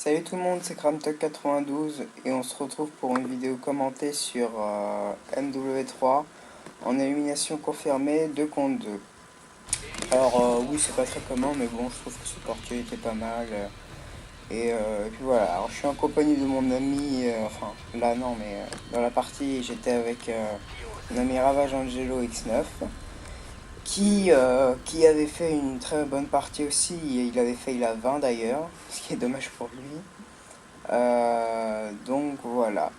Salut tout le monde, c'est Cramtuck92 et on se retrouve pour une vidéo commentée sur MW3 en élimination confirmée 2 contre 2. Alors oui, c'est pas très commun, mais bon, je trouve que ce parti était pas mal. Et puis voilà, alors je suis en compagnie de mon ami, enfin là non, mais dans la partie j'étais avec mon ami Ravage Angelo X9 qui avait fait une très bonne partie aussi. Il avait fait il a 20 d'ailleurs, ce qui est dommage pour lui. Donc voilà.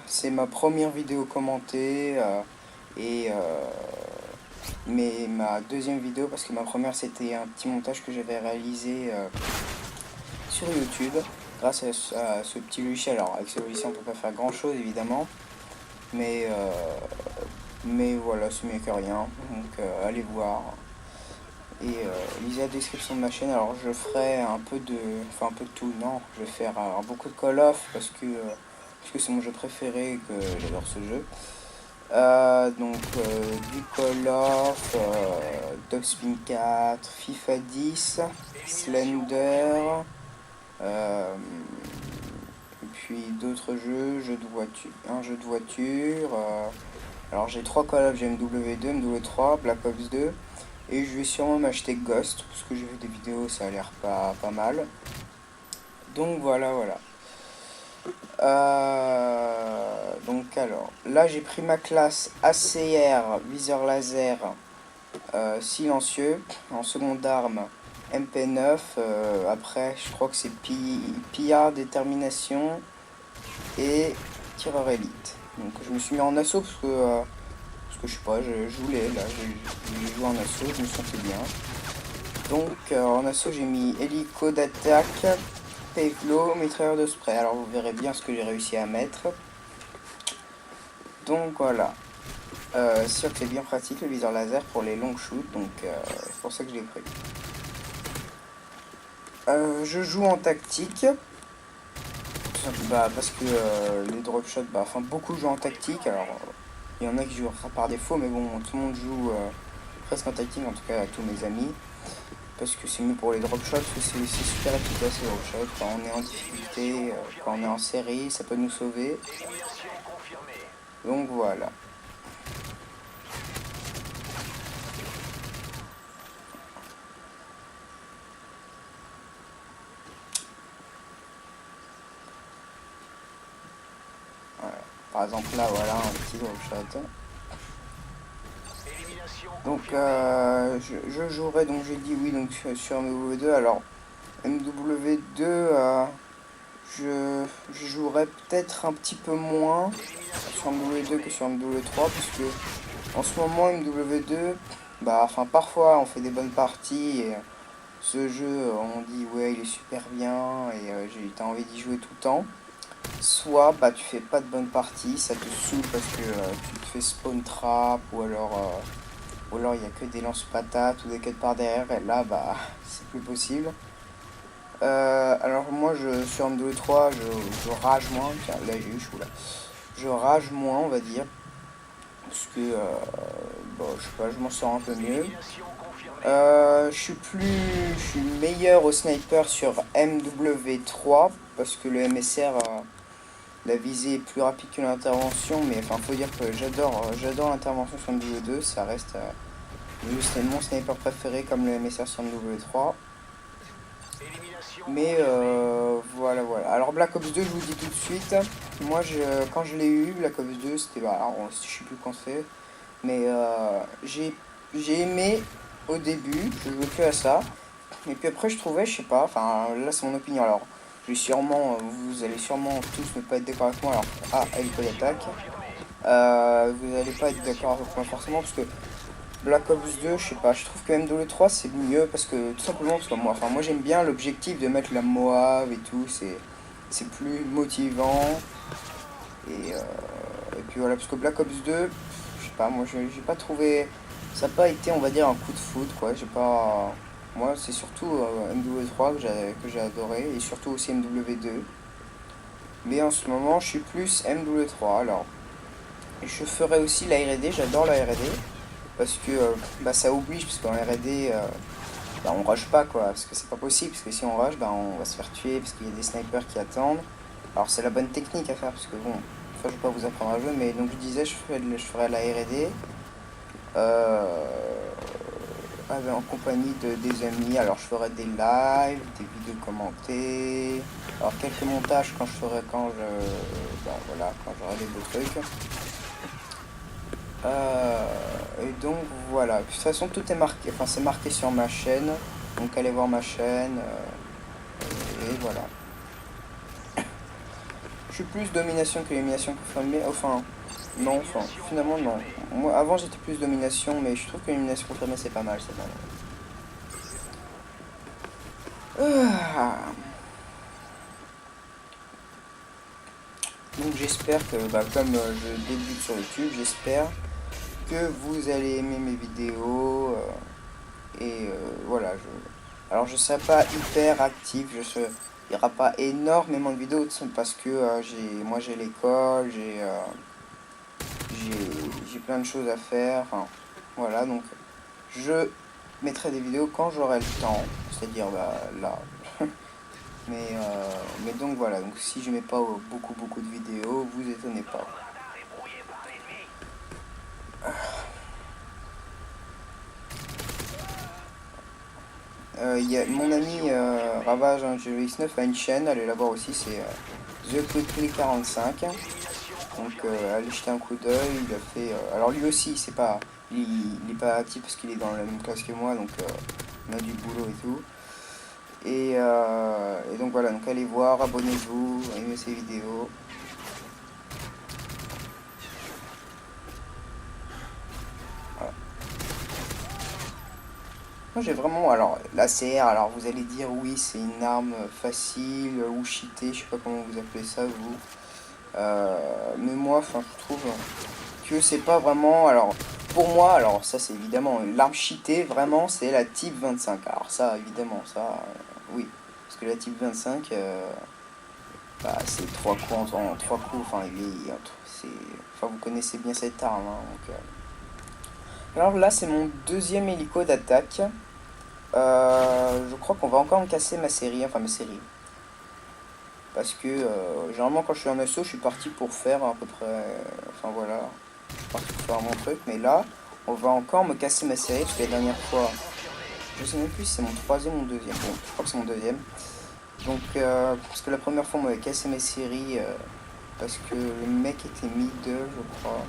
C'est ma première vidéo commentée et mais ma deuxième vidéo, parce que ma première c'était un petit montage que j'avais réalisé sur YouTube grâce à ce petit logiciel. Alors avec ce logiciel on peut pas faire grand chose évidemment, mais voilà, c'est mieux que rien, donc allez voir. Et lisez la description de ma chaîne. Alors je ferai un peu de, enfin un peu de tout, non, je vais faire beaucoup de Call of parce que c'est mon jeu préféré et que j'adore ce jeu. Du Call of, Dogspin 4, FIFA 10, Slender, et puis d'autres jeux, un jeu de voiture. Alors j'ai 3 Call of, j'ai MW2, MW3, Black Ops 2. Et je vais sûrement m'acheter Ghost, parce que j'ai vu des vidéos, ça a l'air pas mal. Donc voilà. Donc alors, là j'ai pris ma classe ACR, viseur laser silencieux, en seconde arme MP9, après je crois que c'est pillard, détermination et tireur élite. Donc je me suis mis en assaut parce que je sais pas, je voulais, là j'ai joué en assaut, je me sentais bien. Donc en assaut j'ai mis hélico d'attaque, pavelo, mitrailleur de spray. Alors vous verrez bien ce que j'ai réussi à mettre. Donc voilà. C'est sûr que c'est bien pratique le viseur laser pour les longs shoots, donc c'est pour ça que je l'ai pris. Je joue en tactique. Parce que les drop shots, enfin beaucoup jouent en tactique. Alors il y en a qui jouent par défaut, mais bon, tout le monde joue presque en tactique, en tout cas tous mes amis. Parce que c'est mieux pour les drop shots, parce que c'est super efficace les drop shots. Quand on est en difficulté, quand on est en série, ça peut nous sauver. Donc voilà. Voilà. Par exemple là, voilà un petit drop shot. Donc je jouerai, donc j'ai dit oui donc sur MW2. Alors MW2 je jouerai peut-être un petit peu moins sur MW2 que sur MW3, puisque en ce moment MW2, enfin parfois on fait des bonnes parties et ce jeu on dit ouais il est super bien et t'as envie d'y jouer tout le temps. Soit tu fais pas de bonnes parties, ça te saoule parce que tu te fais spawn trap ou alors il n'y a que des lance-patates ou des quêtes par derrière et là c'est plus possible. Alors moi sur MW3 je rage moins, tiens là j'ai eu chaud là. Je rage moins on va dire, parce que je sais pas, je m'en sors un peu mieux. Je suis meilleur au sniper sur MW3 parce que le MSR la visée est plus rapide que l'intervention, mais enfin faut dire que j'adore l'intervention sur MW2, ça reste mon sniper préféré comme le MSR sur MW3. Mais voilà. Alors Black Ops 2, je vous dis tout de suite, moi quand je l'ai eu, Black Ops 2, c'était, alors, je sais plus quand c'est, mais j'ai aimé au début, je jouais que à ça, et puis après je trouvais, je sais pas, enfin là c'est mon opinion, alors vous allez sûrement tous ne pas être d'accord avec moi, alors hélico d'attaque, vous allez pas être d'accord avec moi forcément, parce que Black Ops 2, je sais pas, je trouve que MW3 c'est mieux parce que tout simplement parce que moi j'aime bien l'objectif de mettre la Moab et tout, c'est plus motivant et puis voilà, parce que Black Ops 2, je sais pas, moi j'ai pas trouvé, ça n'a pas été on va dire un coup de foudre quoi, j'ai pas, moi c'est surtout MW3 que j'ai adoré et surtout aussi MW2, mais en ce moment je suis plus MW3. Alors je ferai aussi la R&D, j'adore la R&D. Parce que ça oblige, parce qu'en R&D, bah, on rush pas quoi, parce que c'est pas possible, parce que si on rush, bah, on va se faire tuer, parce qu'il y a des snipers qui attendent. Alors c'est la bonne technique à faire, parce que bon, enfin, je vais pas vous apprendre à jouer, mais donc je disais, je ferai la R&D. En compagnie des amis, alors je ferai des lives, des vidéos commentées, alors quelques montages quand je ferai, bah, voilà, quand j'aurai des beaux trucs. Et donc voilà, de toute façon tout est marqué, enfin c'est marqué sur ma chaîne, donc allez voir ma chaîne, et voilà. Je suis plus domination que élimination confirmée, enfin, non, enfin, finalement non. Moi avant j'étais plus domination, mais je trouve que élimination confirmée c'est pas mal, c'est pas mal. Donc j'espère que, bah, comme je débute sur YouTube, j'espère que vous allez aimer mes vidéos. Voilà, alors je serai pas hyper actif, il n'y aura pas énormément de vidéos parce que moi j'ai l'école, j'ai plein de choses à faire. Enfin, voilà, donc je mettrai des vidéos quand j'aurai le temps, c'est-à-dire bah, là. Mais donc voilà, donc si je mets pas beaucoup de vidéos, vous étonnez pas. Mon ami Ravage Angelo X9 a une chaîne, allez la voir aussi, c'est The Quickly 45. Donc allez jeter un coup d'œil, il a fait. Alors lui aussi, il est pas actif parce qu'il est dans la même classe que moi, donc on a du boulot et tout. Et donc voilà, donc allez voir, abonnez-vous, aimez ses vidéos. Voilà. Moi j'ai vraiment, alors la CR, alors vous allez dire oui c'est une arme facile ou cheatée, je sais pas comment vous appelez ça vous. Mais moi, enfin je trouve que c'est pas vraiment, alors pour moi, alors ça c'est évidemment l'arme cheatée, vraiment c'est la type 25. Alors ça évidemment, ça oui, parce que la type 25, bah, c'est 3 coups en 3 coups, enfin enfin vous connaissez bien cette arme. Hein, donc, alors là c'est mon deuxième hélico d'attaque. Je crois qu'on va encore me casser ma série, enfin mes séries. Parce que généralement quand je suis en assaut, je suis parti pour faire à peu près. Enfin voilà, je suis parti pour faire mon truc. Mais là, on va encore me casser ma série. Parce que la dernière fois, je sais même plus si c'est mon troisième ou mon deuxième. Bon, je crois que c'est mon deuxième. Donc, parce que la première fois, on m'avait cassé mes séries. Parce que le mec était mid, je crois.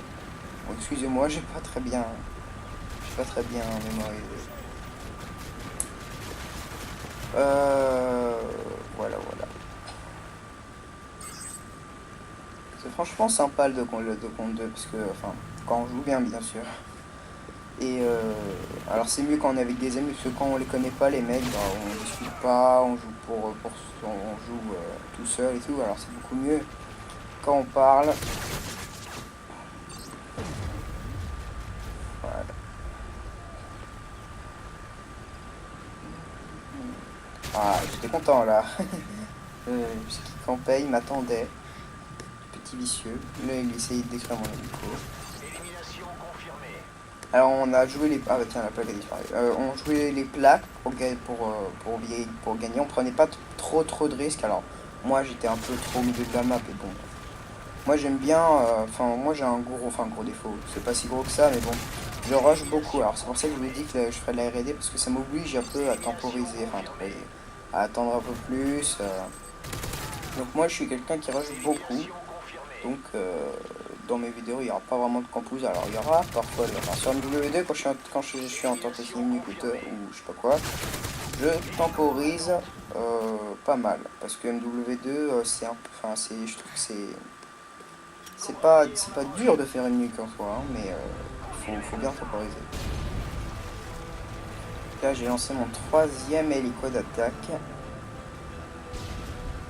Bon, excusez-moi, j'ai pas très bien. J'ai pas très bien mémorisé. Voilà, voilà. C'est franchement sympa le 2 contre 2 parce que, enfin, quand on joue bien, bien sûr. Et alors c'est mieux quand on est avec des amis parce que quand on les connaît pas, les mecs, bah, on discute pas, on joue on joue tout seul et tout. Alors c'est beaucoup mieux quand on parle. Voilà. Ah, j'étais content là. Parce qu'il campait, il m'attendait. Petit vicieux. Là, il essayait de détruire mon hélico. Alors on a joué les... Ah bah tiens, la plaque a disparu. On jouait les plaques pour gagner. On prenait pas trop de risques. Alors moi j'étais un peu trop au milieu de la map et bon. Moi j'aime bien... Enfin moi j'ai un gros défaut. C'est pas si gros que ça mais bon. Je rush beaucoup. Alors c'est pour ça que je vous ai dit que je ferais de la R&D parce que ça m'oblige un peu à temporiser. Enfin à attendre un peu plus. Donc moi je suis quelqu'un qui rush beaucoup. Donc dans mes vidéos il n'y aura pas vraiment de campus. Alors il y aura parfois, enfin, sur MW2 quand je suis en tentative écouteur ou je sais pas quoi, je temporise pas mal. Parce que MW2 c'est un peu, enfin je trouve que c'est pas dur de faire une nuque en soi, hein, mais faut bien temporiser. Là j'ai lancé mon troisième hélico d'attaque.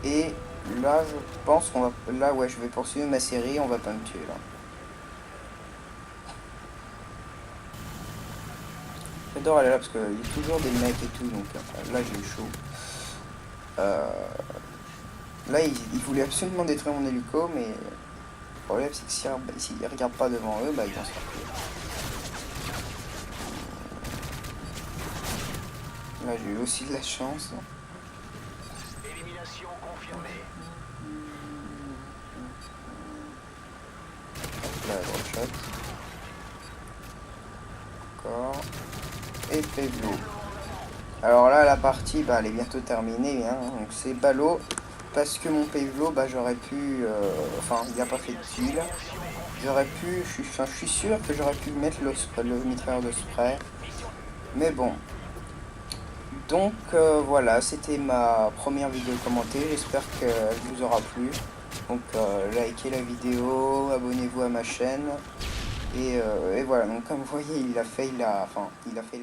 Et là, je pense qu'on va... Là, ouais, je vais poursuivre ma série, on va pas me tuer, là. J'adore aller là, parce qu'il y a toujours des mecs et tout, donc là, j'ai eu chaud. Là, ils voulaient absolument détruire mon hélico, mais le problème, c'est que s'ils ne regardent pas devant eux, bah, ils vont se faire tuer. Là, j'ai eu aussi de la chance. Élimination confirmée. Là, drop shot. Encore. Et Pavlo. Alors là, la partie, bah, elle est bientôt terminée. Hein, donc c'est ballot. Parce que mon Pavlo, bah, j'aurais pu... Enfin, il n'a pas fait de kill. J'aurais pu... je suis sûr que j'aurais pu mettre le mitrailleur de spray. Mais bon. Donc voilà, c'était ma première vidéo commentée. J'espère qu'elle vous aura plu. Donc likez la vidéo, abonnez-vous à ma chaîne. Et voilà, donc comme vous voyez, il a fait la main, il a fait